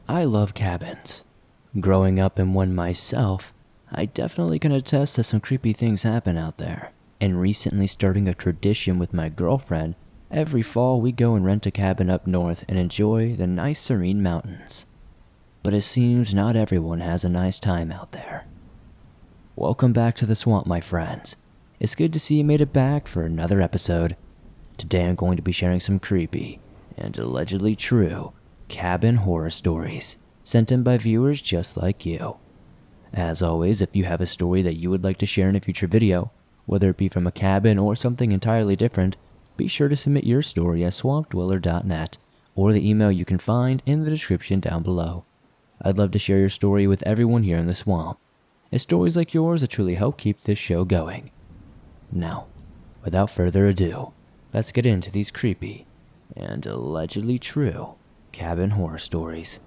I love cabins. Growing up in one myself, I definitely can attest that some creepy things happen out there. And recently starting a tradition with my girlfriend, every fall we go and rent a cabin up north and enjoy the nice serene mountains. But it seems not everyone has a nice time out there. Welcome back to the swamp, my friends. It's good to see you made it back for another episode. Today I'm going to be sharing some creepy and allegedly true cabin horror stories sent in by viewers just like you. As always, if you have a story that you would like to share in a future video, whether it be from a cabin or something entirely different, be sure to submit your story at swampdweller.net or the email you can find in the description down below. I'd love to share your story with everyone here in the swamp. It's stories like yours that truly help keep this show going. Now, without further ado, let's get into these creepy and allegedly true cabin horror stories.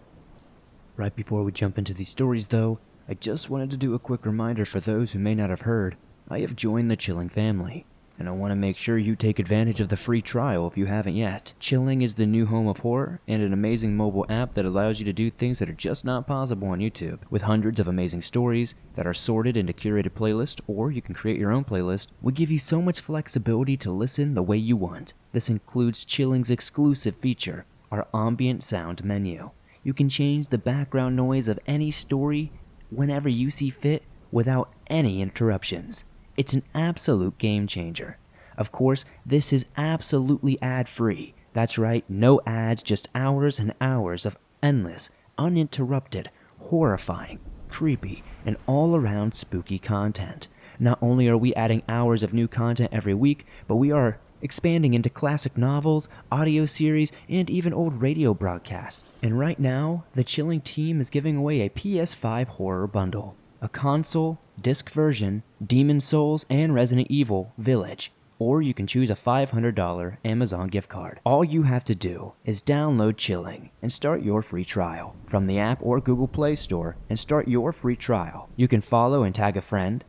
Right before we jump into these stories though, I just wanted to do a quick reminder for those who may not have heard. I have joined the Chilling family, and I want to make sure you take advantage of the free trial if you haven't yet. Chilling is the new home of horror and an amazing mobile app that allows you to do things that are just not possible on YouTube. With hundreds of amazing stories that are sorted into curated playlists, or you can create your own playlist, we give you so much flexibility to listen the way you want. This includes Chilling's exclusive feature, our ambient sound menu. You can change the background noise of any story whenever you see fit without any interruptions. It's an absolute game changer. Of course, this is absolutely ad-free. That's right, no ads, just hours and hours of endless, uninterrupted, horrifying, creepy, and all-around spooky content. Not only are we adding hours of new content every week, but we are expanding into classic novels, audio series, and even old radio broadcasts. And right now, the Chilling team is giving away a PS5 horror bundle, a console, disc version, Demon Souls, and Resident Evil Village. Or you can choose a $500 Amazon gift card. All you have to do is download Chilling and start your free trial from the app or Google Play Store and start your free trial. You can follow and tag a friend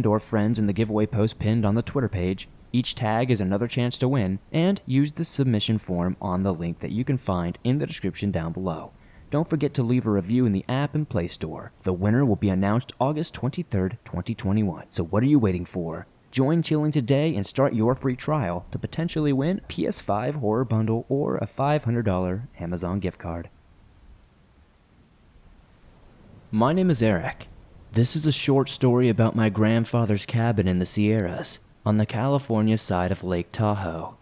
or friends in the giveaway post pinned on the Twitter page. Each tag is another chance to win, and use the submission form on the link that you can find in the description down below. Don't forget to leave a review in the app and Play Store. The winner will be announced August 23rd, 2021. So what are you waiting for? Join Chilling today and start your free trial to potentially win a PS5 horror bundle or a $500 Amazon gift card. My name is Eric. This is a short story about my grandfather's cabin in the Sierras, on the California side of Lake Tahoe.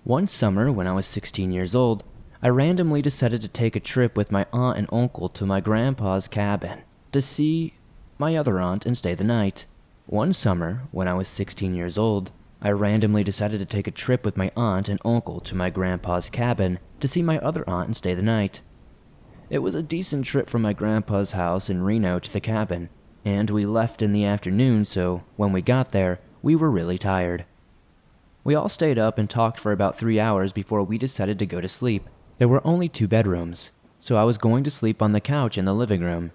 One summer when I was 16 years old, I randomly decided to take a trip with my aunt and uncle to my grandpa's cabin to see my other aunt and stay the night. One summer when I was 16 years old, I randomly decided to take a trip with my aunt and uncle to my grandpa's cabin to see my other aunt and stay the night. It was a decent trip from my grandpa's house in Reno to the cabin, and we left in the afternoon, so when we got there, we were really tired. We all stayed up and talked for about 3 hours before we decided to go to sleep. There were only 2 bedrooms, so I was going to sleep on the couch in the living room.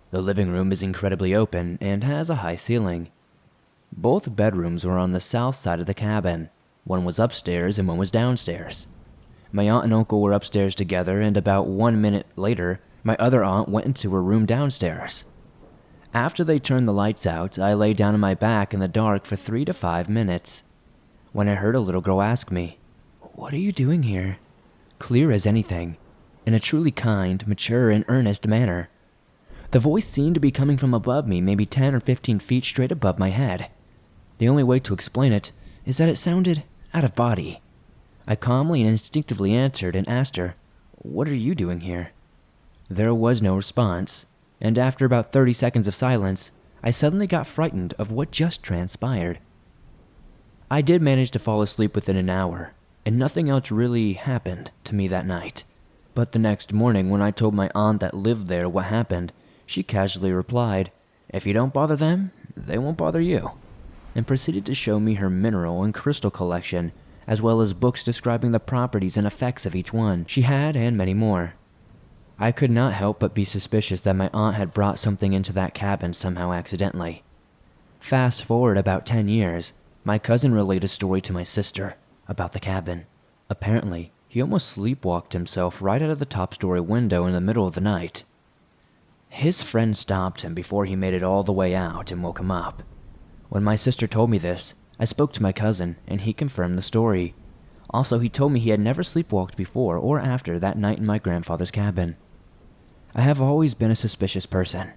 The living room is incredibly open and has a high ceiling. Both bedrooms were on the south side of the cabin. One was upstairs and one was downstairs. My aunt and uncle were upstairs together, and about 1 minute later, my other aunt went into her room downstairs. After they turned the lights out, I lay down on my back in the dark for 3 to 5 minutes, when I heard a little girl ask me, "What are you doing here?" Clear as anything, in a truly kind, mature, and earnest manner. The voice seemed to be coming from above me, maybe 10 or 15 feet straight above my head. The only way to explain it is that it sounded out of body. I calmly and instinctively answered and asked her, "What are you doing here?" There was no response. And after about 30 seconds of silence, I suddenly got frightened of what just transpired. I did manage to fall asleep within an hour, and nothing else really happened to me that night. But the next morning, when I told my aunt that lived there what happened, she casually replied, "If you don't bother them, they won't bother you," and proceeded to show me her mineral and crystal collection, as well as books describing the properties and effects of each one she had, and many more. I could not help but be suspicious that my aunt had brought something into that cabin somehow accidentally. Fast forward about 10 years, my cousin relayed a story to my sister about the cabin. Apparently, He almost sleepwalked himself right out of the top-story window in the middle of the night. His friend stopped him before he made it all the way out and woke him up. When my sister told me this, I spoke to my cousin, and he confirmed the story. Also, he told me he had never sleepwalked before or after that night in my grandfather's cabin. I have always been a suspicious person,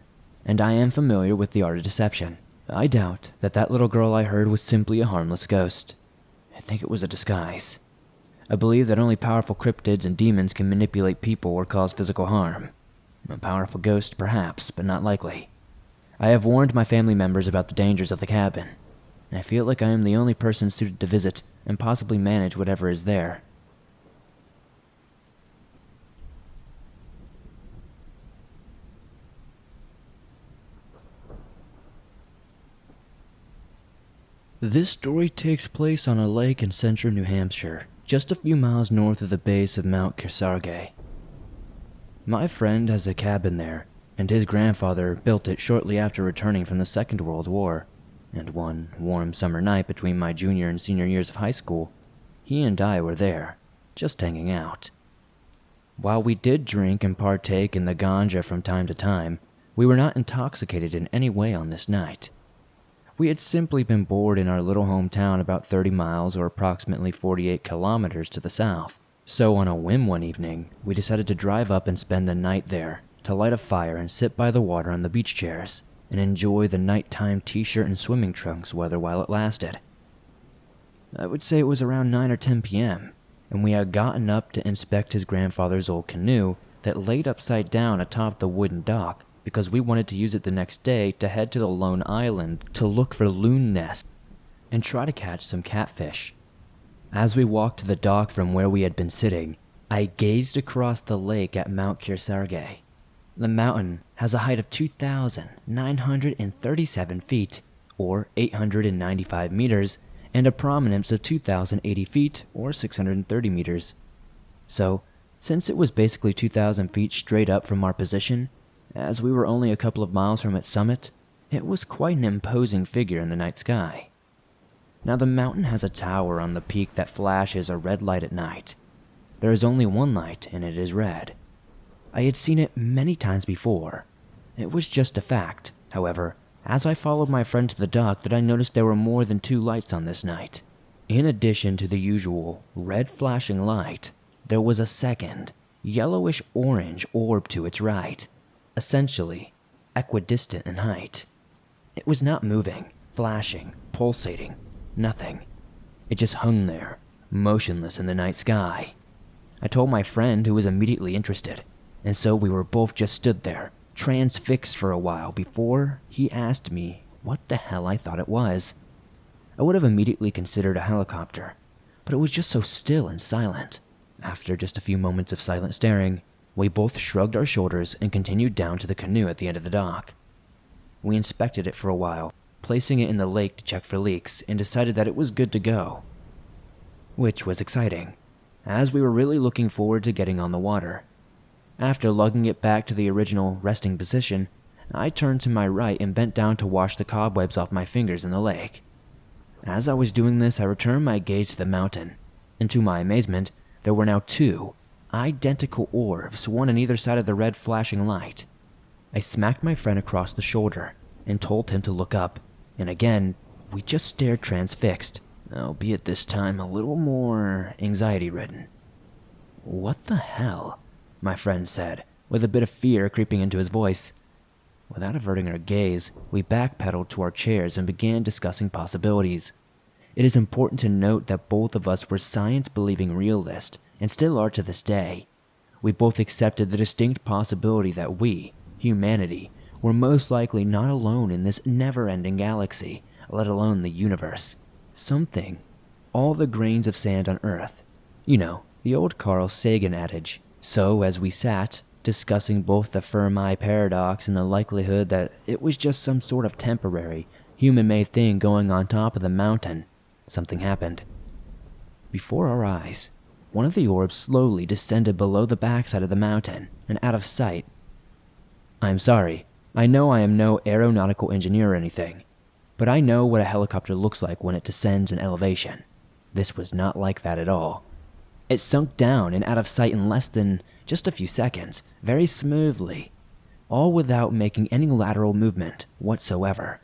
and I am familiar with the art of deception. I doubt that that little girl I heard was simply a harmless ghost. I think it was a disguise. I believe that only powerful cryptids and demons can manipulate people or cause physical harm. A powerful ghost, perhaps, but not likely. I have warned my family members about the dangers of the cabin. I feel like I am the only person suited to visit and possibly manage whatever is there. This story takes place on a lake in central New Hampshire, just a few miles north of the base of Mount Kearsarge. My friend has a cabin there, and his grandfather built it shortly after returning from the Second World War. And one warm summer night between my junior and senior years of high school, he and I were there, just hanging out. While we did drink and partake in the ganja from time to time, we were not intoxicated in any way on this night. We had simply been bored in our little hometown about 30 miles or approximately 48 kilometers to the south. So on a whim one evening, we decided to drive up and spend the night there, to light a fire and sit by the water on the beach chairs, and enjoy the nighttime t-shirt and swimming trunks weather while it lasted. I would say it was around 9 or 10 p.m., and we had gotten up to inspect his grandfather's old canoe that laid upside down atop the wooden dock because we wanted to use it the next day to head to the lone island to look for loon nests and try to catch some catfish. As we walked to the dock from where we had been sitting, I gazed across the lake at Mount Kearsarge. The mountain has a height of 2,937 feet, or 895 meters, and a prominence of 2,080 feet, or 630 meters. So, since it was basically 2,000 feet straight up from our position, as we were only a couple of miles from its summit, it was quite an imposing figure in the night sky. Now the mountain has a tower on the peak that flashes a red light at night. There is only one light, and it is red. I had seen it many times before. It was just a fact, however, as I followed my friend to the dock that I noticed there were more than 2 lights on this night. In addition to the usual red flashing light, there was a second, yellowish-orange orb to its right, essentially equidistant in height. It was not moving, flashing, pulsating, nothing. It just hung there, motionless in the night sky. I told my friend, who was immediately interested, and so we were both just stood there, transfixed for a while before he asked me what the hell I thought it was. I would have immediately considered a helicopter, but it was just so still and silent. After just a few moments of silent staring, we both shrugged our shoulders and continued down to the canoe at the end of the dock. We inspected it for a while, placing it in the lake to check for leaks, and decided that it was good to go. Which was exciting, as we were really looking forward to getting on the water. After lugging it back to the original resting position, I turned to my right and bent down to wash the cobwebs off my fingers in the lake. As I was doing this, I returned my gaze to the mountain, and to my amazement, there were now 2 identical orbs, one on either side of the red flashing light. I smacked my friend across the shoulder and told him to look up, and again, we just stared transfixed, albeit this time a little more anxiety-ridden. "What the hell?" my friend said, with a bit of fear creeping into his voice. Without averting our gaze, we backpedaled to our chairs and began discussing possibilities. It is important to note that both of us were science-believing realists, and still are to this day. We both accepted the distinct possibility that we, humanity, were most likely not alone in this never-ending galaxy, let alone the universe. Something, all the grains of sand on Earth. You know, the old Carl Sagan adage. So, as we sat, discussing both the Fermi paradox and the likelihood that it was just some sort of temporary, human-made thing going on top of the mountain, something happened. Before our eyes, one of the orbs slowly descended below the backside of the mountain and out of sight. I'm sorry, I know I am no aeronautical engineer or anything, but I know what a helicopter looks like when it descends in elevation. This was not like that at all. It sunk down and out of sight in less than just a few seconds, very smoothly, all without making any lateral movement whatsoever.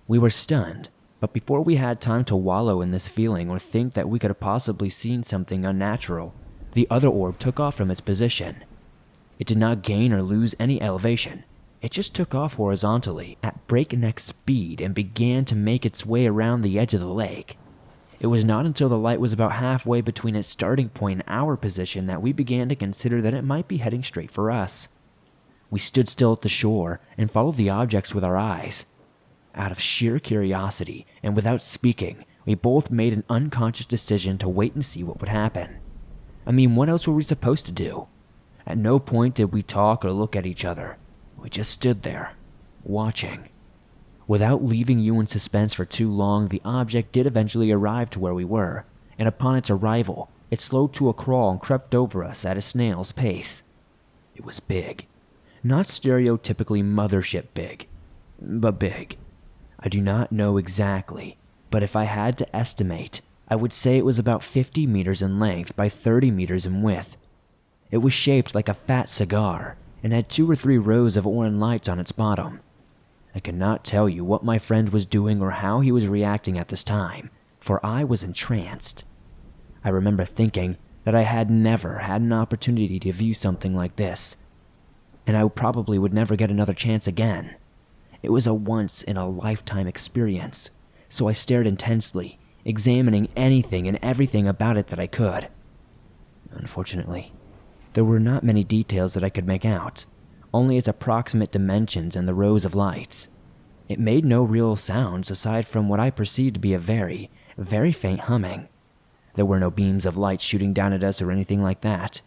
We were stunned, but before we had time to wallow in this feeling or think that we could have possibly seen something unnatural, the other orb took off from its position. It did not gain or lose any elevation. It just took off horizontally at breakneck speed and began to make its way around the edge of the lake. It was not until the light was about halfway between its starting point and our position that we began to consider that it might be heading straight for us. We stood still at the shore and followed the objects with our eyes. Out of sheer curiosity and without speaking, we both made an unconscious decision to wait and see what would happen. I mean, what else were we supposed to do? At no point did we talk or look at each other. We just stood there, watching. Without leaving you in suspense for too long, the object did eventually arrive to where we were, and upon its arrival, it slowed to a crawl and crept over us at a snail's pace. It was big. Not stereotypically mothership big, but big. I do not know exactly, but if I had to estimate, I would say it was about 50 meters in length by 30 meters in width. It was shaped like a fat cigar and had 2 or 3 rows of orange lights on its bottom. I cannot tell you what my friend was doing or how he was reacting at this time, for I was entranced. I remember thinking that I had never had an opportunity to view something like this, and I probably would never get another chance again. It was a once-in-a-lifetime experience, so I stared intensely, examining anything and everything about it that I could. Unfortunately, there were not many details that I could make out, only its approximate dimensions and the rows of lights. It made no real sounds aside from what I perceived to be a very, very faint humming. There were no beams of light shooting down at us or anything like that.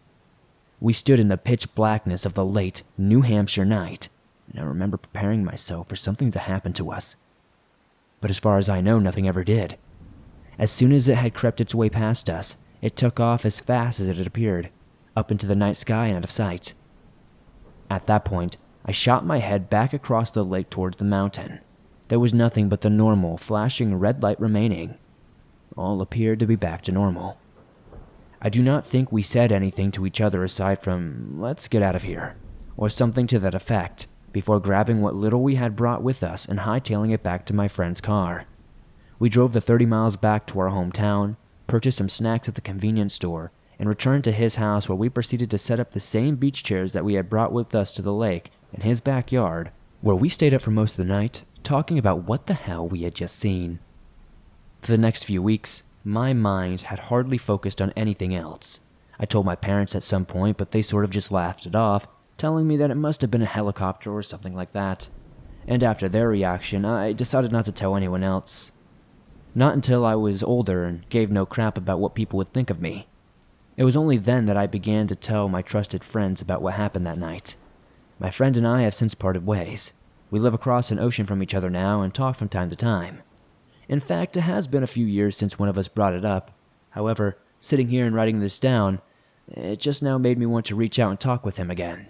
We stood in the pitch blackness of the late New Hampshire night, and I remember preparing myself for something to happen to us. But as far as I know, nothing ever did. As soon as it had crept its way past us, it took off as fast as it had appeared, up into the night sky and out of sight. At that point, I shot my head back across the lake towards the mountain. There was nothing but the normal, flashing red light remaining. All appeared to be back to normal. I do not think we said anything to each other aside from, "Let's get out of here," or something to that effect, before grabbing what little we had brought with us and hightailing it back to my friend's car. We drove the 30 miles back to our hometown, purchased some snacks at the convenience store, and returned to his house where we proceeded to set up the same beach chairs that we had brought with us to the lake in his backyard, where we stayed up for most of the night, talking about what the hell we had just seen. For the next few weeks, my mind had hardly focused on anything else. I told my parents at some point, but they sort of just laughed it off, telling me that it must have been a helicopter or something like that. And after their reaction, I decided not to tell anyone else. Not until I was older and gave no crap about what people would think of me. It was only then that I began to tell my trusted friends about what happened that night. My friend and I have since parted ways. We live across an ocean from each other now and talk from time to time. In fact, it has been a few years since one of us brought it up. However, sitting here and writing this down, it just now made me want to reach out and talk with him again.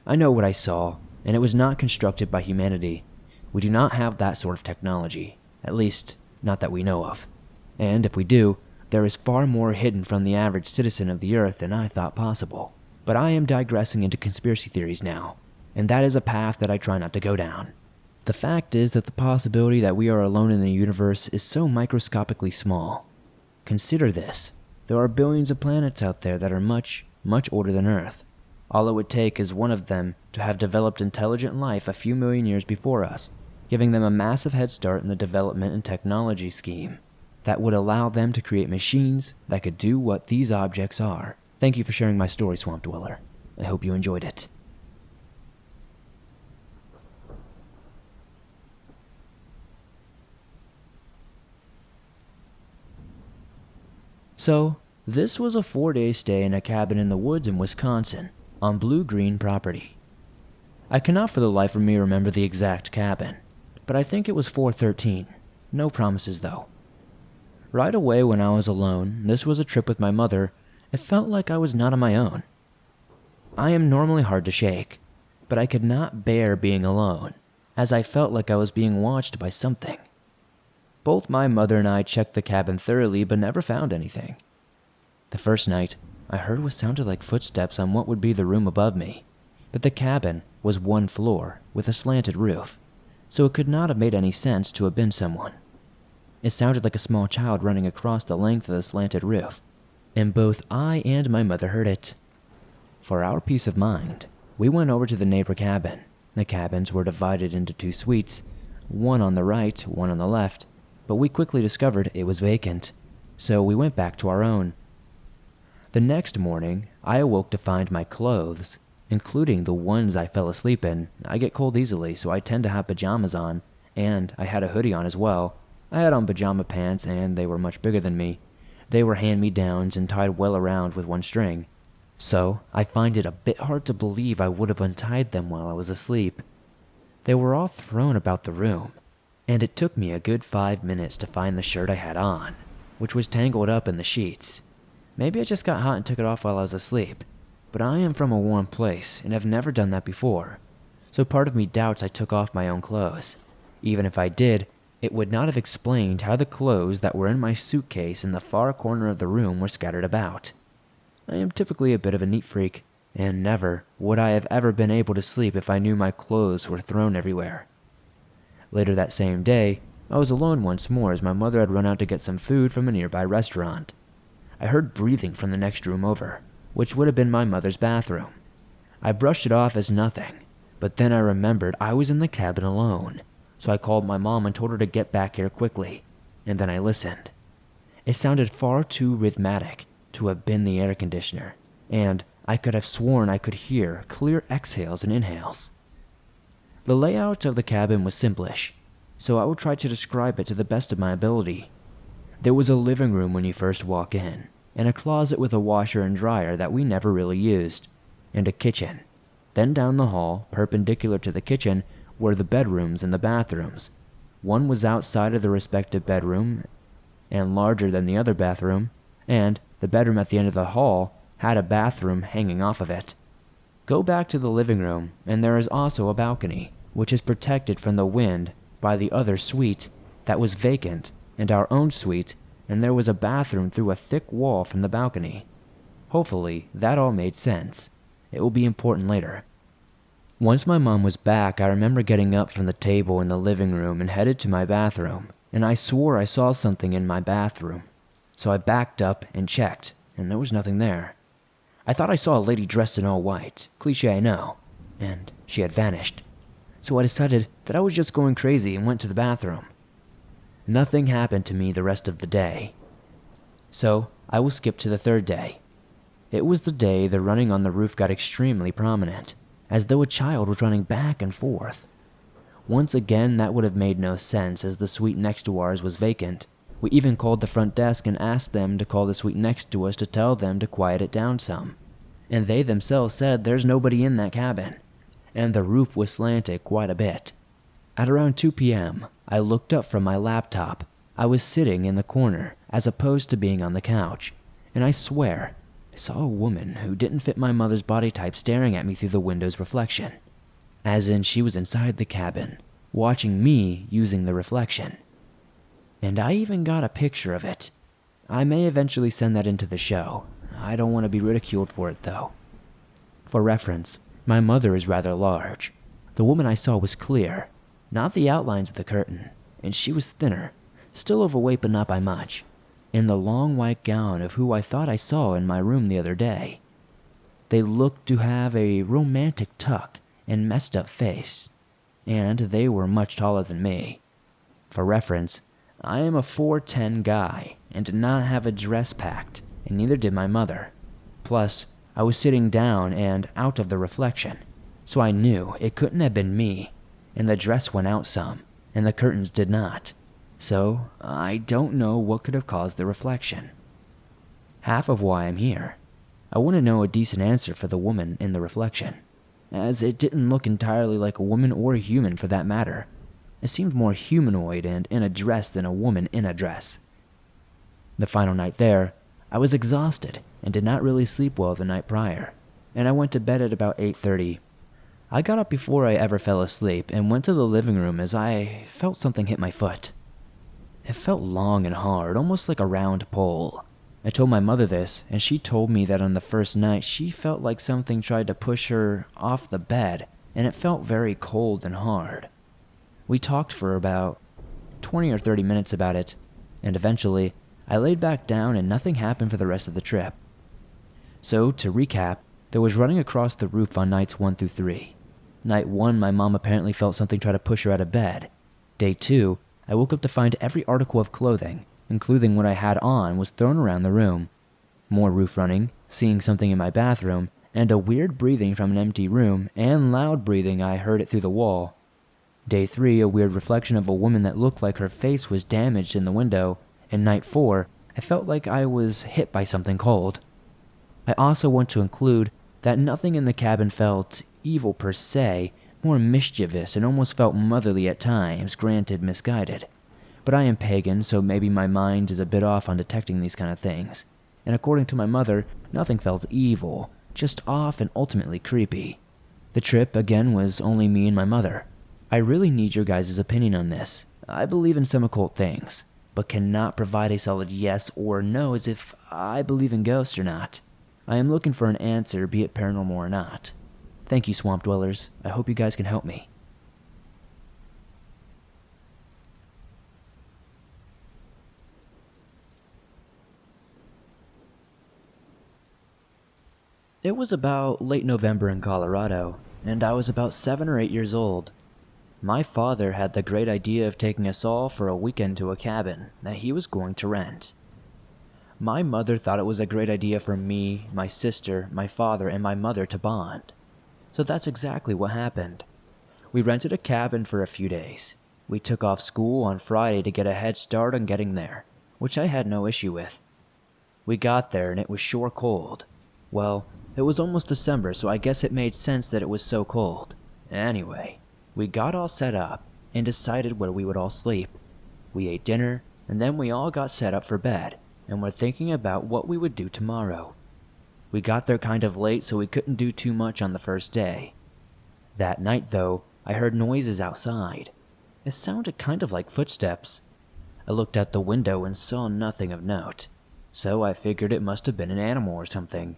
I know what I saw, and it was not constructed by humanity. We do not have that sort of technology, at least, not that we know of. And if we do, there is far more hidden from the average citizen of the Earth than I thought possible. But I am digressing into conspiracy theories now, and that is a path that I try not to go down. The fact is that the possibility that we are alone in the universe is so microscopically small. Consider this. There are billions of planets out there that are much, much older than Earth. All it would take is one of them to have developed intelligent life a few million years before us, giving them a massive head start in the development and technology scheme that would allow them to create machines that could do what these objects are. Thank you for sharing my story, Swamp Dweller. I hope you enjoyed it. So, this was a 4-day stay in a cabin in the woods in Wisconsin, on blue-green property. I cannot for the life of me remember the exact cabin, but I think it was 413. No promises though. Right away when I was alone, this was a trip with my mother, it felt like I was not on my own. I am normally hard to shake, but I could not bear being alone, as I felt like I was being watched by something. Both my mother and I checked the cabin thoroughly but never found anything. The first night, I heard what sounded like footsteps on what would be the room above me, but the cabin was one floor with a slanted roof, so it could not have made any sense to have been someone. It sounded like a small child running across the length of the slanted roof, and both I and my mother heard it. For our peace of mind, we went over to the neighbor cabin. The cabins were divided into 2 suites, one on the right, one on the left, but we quickly discovered it was vacant, so we went back to our own. The next morning, I awoke to find my clothes, including the ones I fell asleep in. I get cold easily, so I tend to have pajamas on, and I had a hoodie on as well. I had on pajama pants, and they were much bigger than me. They were hand-me-downs and tied well around with one string, so I find it a bit hard to believe I would have untied them while I was asleep. They were all thrown about the room, and it took me a good 5 minutes to find the shirt I had on, which was tangled up in the sheets. Maybe I just got hot and took it off while I was asleep, but I am from a warm place and have never done that before, so part of me doubts I took off my own clothes. Even if I did, it would not have explained how the clothes that were in my suitcase in the far corner of the room were scattered about. I am typically a bit of a neat freak, and never would I have ever been able to sleep if I knew my clothes were thrown everywhere. Later that same day, I was alone once more as my mother had run out to get some food from a nearby restaurant. I heard breathing from the next room over, which would have been my mother's bathroom. I brushed it off as nothing, but then I remembered I was in the cabin alone, so I called my mom and told her to get back here quickly, and then I listened. It sounded far too rhythmic to have been the air conditioner, and I could have sworn I could hear clear exhales and inhales. The layout of the cabin was simplish, so I will try to describe it to the best of my ability. There was a living room when you first walk in, and a closet with a washer and dryer that we never really used, and a kitchen. Then down the hall, perpendicular to the kitchen, were the bedrooms and the bathrooms. One was outside of the respective bedroom and larger than the other bathroom, and the bedroom at the end of the hall had a bathroom hanging off of it. Go back to the living room, and there is also a balcony, which is protected from the wind by the other suite that was vacant, and our own suite, and there was a bathroom through a thick wall from the balcony. Hopefully, that all made sense. It will be important later. Once my mom was back, I remember getting up from the table in the living room and headed to my bathroom, and I swore I saw something in my bathroom. So I backed up and checked, and there was nothing there. I thought I saw a lady dressed in all white, cliché I know, and she had vanished. So I decided that I was just going crazy and went to the bathroom. Nothing happened to me the rest of the day. So I will skip to the 3rd day. It was the day the running on the roof got extremely prominent, as though a child was running back and forth. Once again, that would have made no sense as the suite next to ours was vacant. We even called the front desk and asked them to call the suite next to us to tell them to quiet it down some. And they themselves said there's nobody in that cabin, and the roof was slanted quite a bit. At around 2 p.m., I looked up from my laptop. I was sitting in the corner as opposed to being on the couch, and I swear I saw a woman who didn't fit my mother's body type staring at me through the window's reflection. As in she was inside the cabin, watching me using the reflection. And I even got a picture of it. I may eventually send that into the show. I don't want to be ridiculed for it though. For reference, my mother is rather large. The woman I saw was clear, not the outlines of the curtain, and she was thinner, still overweight but not by much, in the long white gown of who I thought I saw in my room the other day. They looked to have a romantic tuck and messed up face, and they were much taller than me. For reference, I am a 4'10" guy and did not have a dress packed, and neither did my mother. Plus, I was sitting down and out of the reflection, so I knew it couldn't have been me, and the dress went out some, and the curtains did not. So, I don't know what could have caused the reflection. Half of why I'm here. I want to know a decent answer for the woman in the reflection, as it didn't look entirely like a woman or a human for that matter. It seemed more humanoid and in a dress than a woman in a dress. The final night there, I was exhausted and did not really sleep well the night prior, and I went to bed at about 8:30. I got up before I ever fell asleep and went to the living room as I felt something hit my foot. It felt long and hard, almost like a round pole. I told my mother this, and she told me that on the first night she felt like something tried to push her off the bed, and it felt very cold and hard. We talked for about 20 or 30 minutes about it, and eventually I laid back down and nothing happened for the rest of the trip. So, to recap, there was running across the roof on nights 1 through 3. Night 1, my mom apparently felt something try to push her out of bed. Day 2, I woke up to find every article of clothing, including what I had on, was thrown around the room. More roof running, seeing something in my bathroom, and a weird breathing from an empty room, and loud breathing, I heard it through the wall. Day 3, a weird reflection of a woman that looked like her face was damaged in the window, and night 4, I felt like I was hit by something cold. I also want to include that nothing in the cabin felt evil per se, more mischievous and almost felt motherly at times, granted misguided. But I am pagan, so maybe my mind is a bit off on detecting these kind of things. And according to my mother, nothing felt evil, just off and ultimately creepy. The trip, again, was only me and my mother. I really need your guys' opinion on this. I believe in some occult things, but cannot provide a solid yes or no as if I believe in ghosts or not. I am looking for an answer, be it paranormal or not. Thank you, Swamp Dwellers. I hope you guys can help me. It was about late November in Colorado, and I was about 7 or 8 years old. My father had the great idea of taking us all for a weekend to a cabin that he was going to rent. My mother thought it was a great idea for me, my sister, my father, and my mother to bond. So that's exactly what happened. We rented a cabin for a few days. We took off school on Friday to get a head start on getting there, which I had no issue with. We got there and it was sure cold. Well, it was almost December, so I guess it made sense that it was so cold. Anyway, we got all set up and decided where we would all sleep. We ate dinner, and then we all got set up for bed, and were thinking about what we would do tomorrow. We got there kind of late, so we couldn't do too much on the first day. That night, though, I heard noises outside. It sounded kind of like footsteps. I looked out the window and saw nothing of note, so I figured it must have been an animal or something.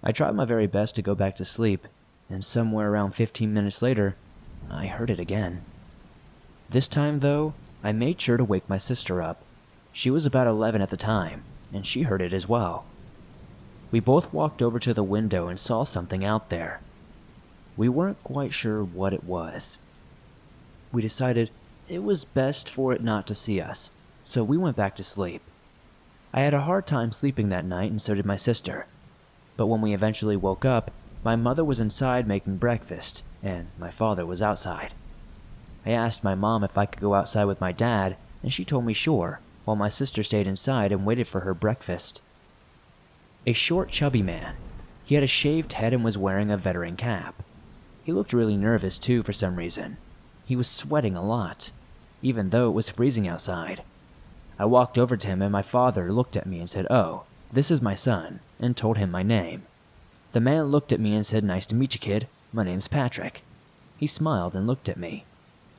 I tried my very best to go back to sleep, and somewhere around 15 minutes later, I heard it again. This time, though, I made sure to wake my sister up. She was about 11 at the time, and she heard it as well. We both walked over to the window and saw something out there. We weren't quite sure what it was. We decided it was best for it not to see us, so we went back to sleep. I had a hard time sleeping that night, and so did my sister. But when we eventually woke up, my mother was inside making breakfast, and my father was outside. I asked my mom if I could go outside with my dad, and she told me sure, while my sister stayed inside and waited for her breakfast. A short, chubby man. He had a shaved head and was wearing a veteran cap. He looked really nervous too for some reason. He was sweating a lot, even though it was freezing outside. I walked over to him and my father looked at me and said, "Oh, this is my son," and told him my name. The man looked at me and said, "Nice to meet you, kid. My name's Patrick." He smiled and looked at me.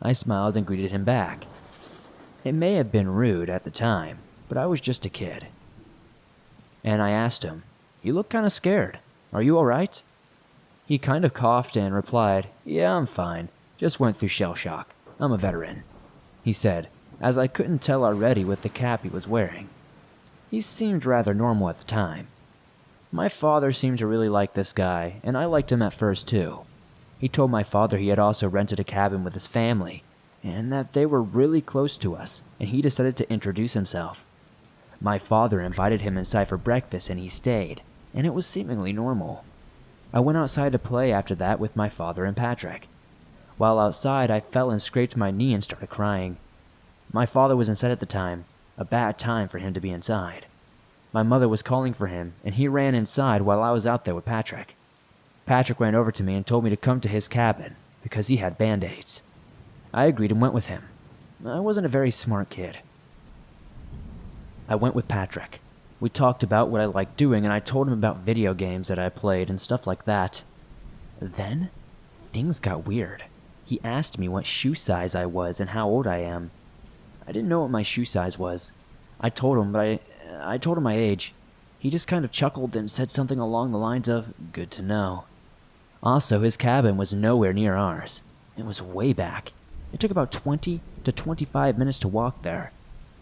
I smiled and greeted him back. It may have been rude at the time, but I was just a kid. And I asked him, "You look kind of scared. Are you alright?" He kind of coughed and replied, "Yeah, I'm fine. Just went through shell shock. I'm a veteran," he said, as I couldn't tell already with the cap he was wearing. He seemed rather normal at the time. My father seemed to really like this guy, and I liked him at first too. He told my father he had also rented a cabin with his family, and that they were really close to us, and he decided to introduce himself. My father invited him inside for breakfast and he stayed, and it was seemingly normal. I went outside to play after that with my father and Patrick. While outside, I fell and scraped my knee and started crying. My father was inside at the time, a bad time for him to be inside. My mother was calling for him, and he ran inside while I was out there with Patrick. Patrick ran over to me and told me to come to his cabin, because he had band-aids. I agreed and went with him. I wasn't a very smart kid. I went with Patrick. We talked about what I liked doing, and I told him about video games that I played and stuff like that. Then, things got weird. He asked me what shoe size I was and how old I am. I didn't know what my shoe size was. I told him, but I told him my age. He just kind of chuckled and said something along the lines of, "Good to know." Also, his cabin was nowhere near ours. It was way back. It took about 20 to 25 minutes to walk there.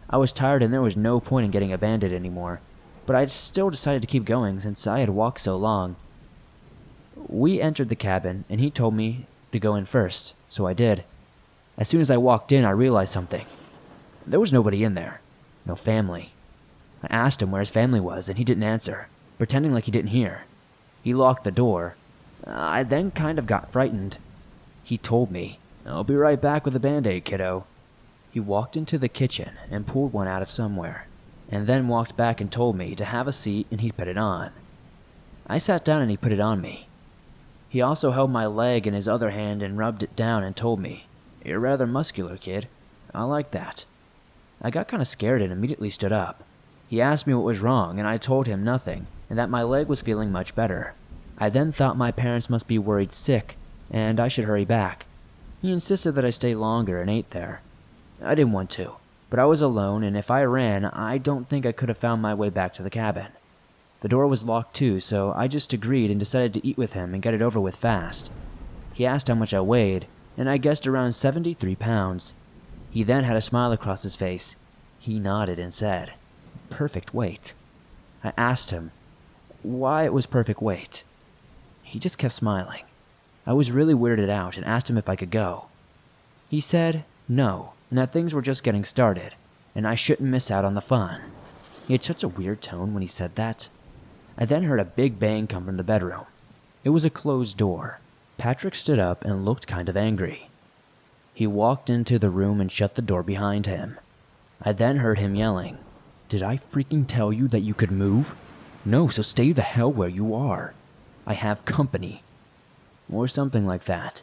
I was tired and there was no point in getting abandoned anymore, but I still decided to keep going since I had walked so long. We entered the cabin and he told me to go in first, so I did. As soon as I walked in, I realized something. There was nobody in there. No family. I asked him where his family was and he didn't answer, pretending like he didn't hear. He locked the door. I then kind of got frightened. He told me, "I'll be right back with a Band-Aid, kiddo." He walked into the kitchen and pulled one out of somewhere, and then walked back and told me to have a seat and he'd put it on. I sat down and he put it on me. He also held my leg in his other hand and rubbed it down and told me, "You're rather muscular, kid. I like that." I got kind of scared and immediately stood up. He asked me what was wrong and I told him nothing and that my leg was feeling much better. I then thought my parents must be worried sick and I should hurry back. He insisted that I stay longer and ate there. I didn't want to, but I was alone and if I ran, I don't think I could have found my way back to the cabin. The door was locked too, so I just agreed and decided to eat with him and get it over with fast. He asked how much I weighed, and I guessed around 73 pounds. He then had a smile across his face. He nodded and said, "Perfect weight." I asked him why it was perfect weight. He just kept smiling. I was really weirded out and asked him if I could go. He said no, and that things were just getting started, and I shouldn't miss out on the fun. He had such a weird tone when he said that. I then heard a big bang come from the bedroom. It was a closed door. Patrick stood up and looked kind of angry. He walked into the room and shut the door behind him. I then heard him yelling, "Did I freaking tell you that you could move? No, so stay the hell where you are. I have company." Or something like that.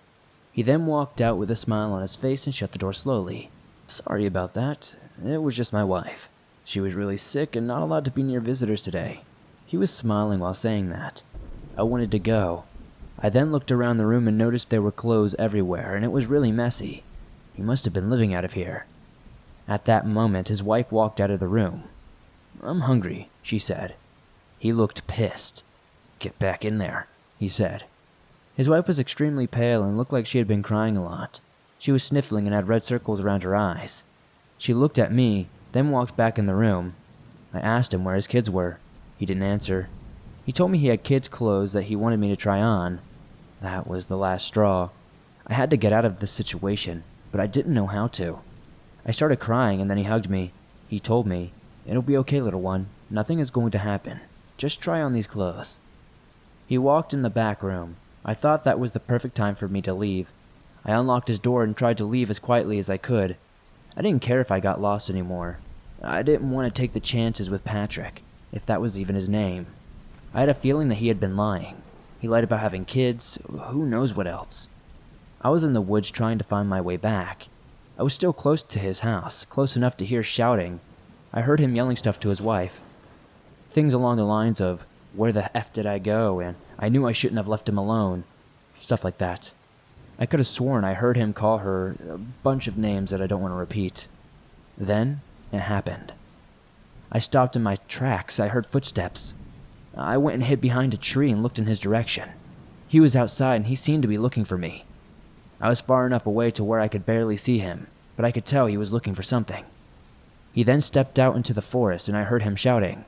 He then walked out with a smile on his face and shut the door slowly. "Sorry about that. It was just my wife. She was really sick and not allowed to be near visitors today." He was smiling while saying that. I wanted to go. I then looked around the room and noticed there were clothes everywhere and it was really messy. He must have been living out of here. At that moment, his wife walked out of the room. "I'm hungry," she said. He looked pissed. "Get back in there," he said. His wife was extremely pale and looked like she had been crying a lot. She was sniffling and had red circles around her eyes. She looked at me, then walked back in the room. I asked him where his kids were. He didn't answer. He told me he had kids' clothes that he wanted me to try on. That was the last straw. I had to get out of this situation, but I didn't know how to. I started crying and then he hugged me. He told me, "It'll be okay, little one. Nothing is going to happen. Just try on these clothes." He walked in the back room. I thought that was the perfect time for me to leave. I unlocked his door and tried to leave as quietly as I could. I didn't care if I got lost anymore. I didn't want to take the chances with Patrick, if that was even his name. I had a feeling that he had been lying. He lied about having kids, who knows what else. I was in the woods trying to find my way back. I was still close to his house, close enough to hear shouting. I heard him yelling stuff to his wife. Things along the lines of, "Where the F did I go?" and "I knew I shouldn't have left him alone." Stuff like that. I could have sworn I heard him call her a bunch of names that I don't want to repeat. Then, it happened. I stopped in my tracks. I heard footsteps. I went and hid behind a tree and looked in his direction. He was outside and he seemed to be looking for me. I was far enough away to where I could barely see him, but I could tell he was looking for something. He then stepped out into the forest and I heard him shouting,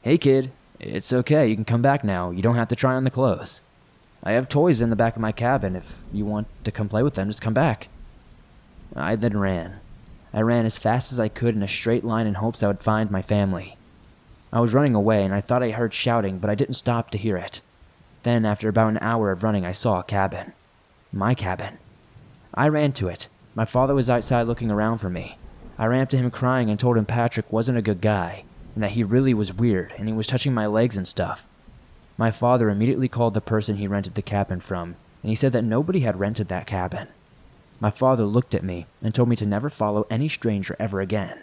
"Hey kid, it's okay, you can come back now. You don't have to try on the clothes. I have toys in the back of my cabin. If you want to come play with them, just come back." I then ran. I ran as fast as I could in a straight line in hopes I would find my family. I was running away and I thought I heard shouting, but I didn't stop to hear it. Then, after about an hour of running, I saw a cabin. My cabin. I ran to it. My father was outside looking around for me. I ran up to him crying and told him Patrick wasn't a good guy, and that he really was weird, and he was touching my legs and stuff. My father immediately called the person he rented the cabin from, and he said that nobody had rented that cabin. My father looked at me and told me to never follow any stranger ever again.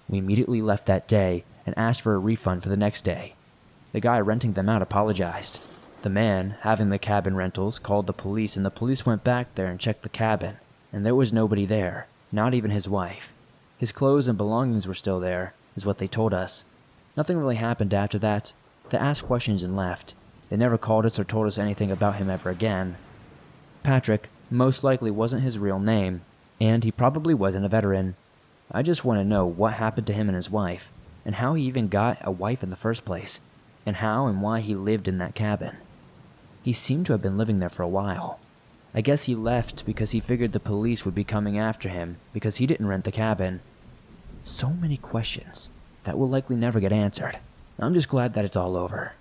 We immediately left that day and asked for a refund for the next day. The guy renting them out apologized. The man, having the cabin rentals, called the police and the police went back there and checked the cabin, and there was nobody there, not even his wife. His clothes and belongings were still there, is what they told us. Nothing really happened after that. They asked questions and left. They never called us or told us anything about him ever again. Patrick most likely wasn't his real name, and he probably wasn't a veteran. I just want to know what happened to him and his wife, and how he even got a wife in the first place, and how and why he lived in that cabin. He seemed to have been living there for a while. I guess he left because he figured the police would be coming after him because he didn't rent the cabin. So many questions that will likely never get answered. I'm just glad that it's all over.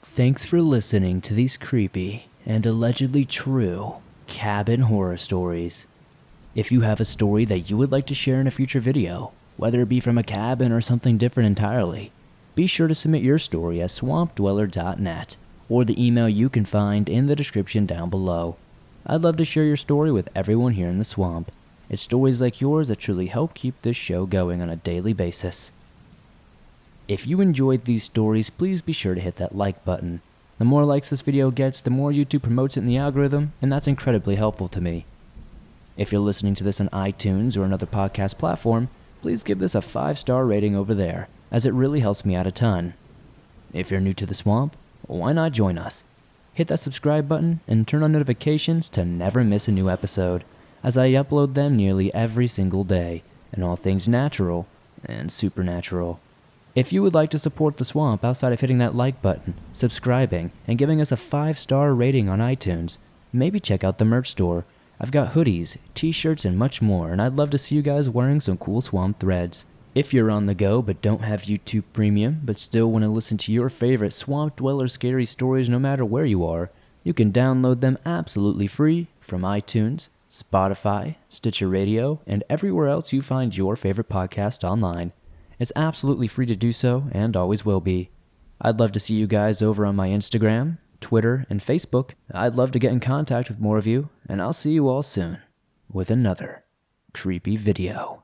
Thanks for listening to these creepy and allegedly true cabin horror stories. If you have a story that you would like to share in a future video, whether it be from a cabin or something different entirely, be sure to submit your story at swampdweller.net or the email you can find in the description down below. I'd love to share your story with everyone here in the swamp. It's stories like yours that truly help keep this show going on a daily basis. If you enjoyed these stories, please be sure to hit that like button. The more likes this video gets, the more YouTube promotes it in the algorithm, and that's incredibly helpful to me. If you're listening to this on iTunes or another podcast platform, please give this a 5-star rating over there, as it really helps me out a ton. If you're new to the swamp, why not join us? Hit that subscribe button and turn on notifications to never miss a new episode, as I upload them nearly every single day, and all things natural and supernatural. If you would like to support the swamp outside of hitting that like button, subscribing, and giving us a 5-star rating on iTunes, maybe check out the merch store. I've got hoodies, t-shirts, and much more, and I'd love to see you guys wearing some cool swamp threads. If you're on the go but don't have YouTube Premium, but still want to listen to your favorite Swamp Dweller scary stories no matter where you are, you can download them absolutely free from iTunes, Spotify, Stitcher Radio, and everywhere else you find your favorite podcast online. It's absolutely free to do so, and always will be. I'd love to see you guys over on my Instagram, Twitter, and Facebook. I'd love to get in contact with more of you, and I'll see you all soon with another creepy video.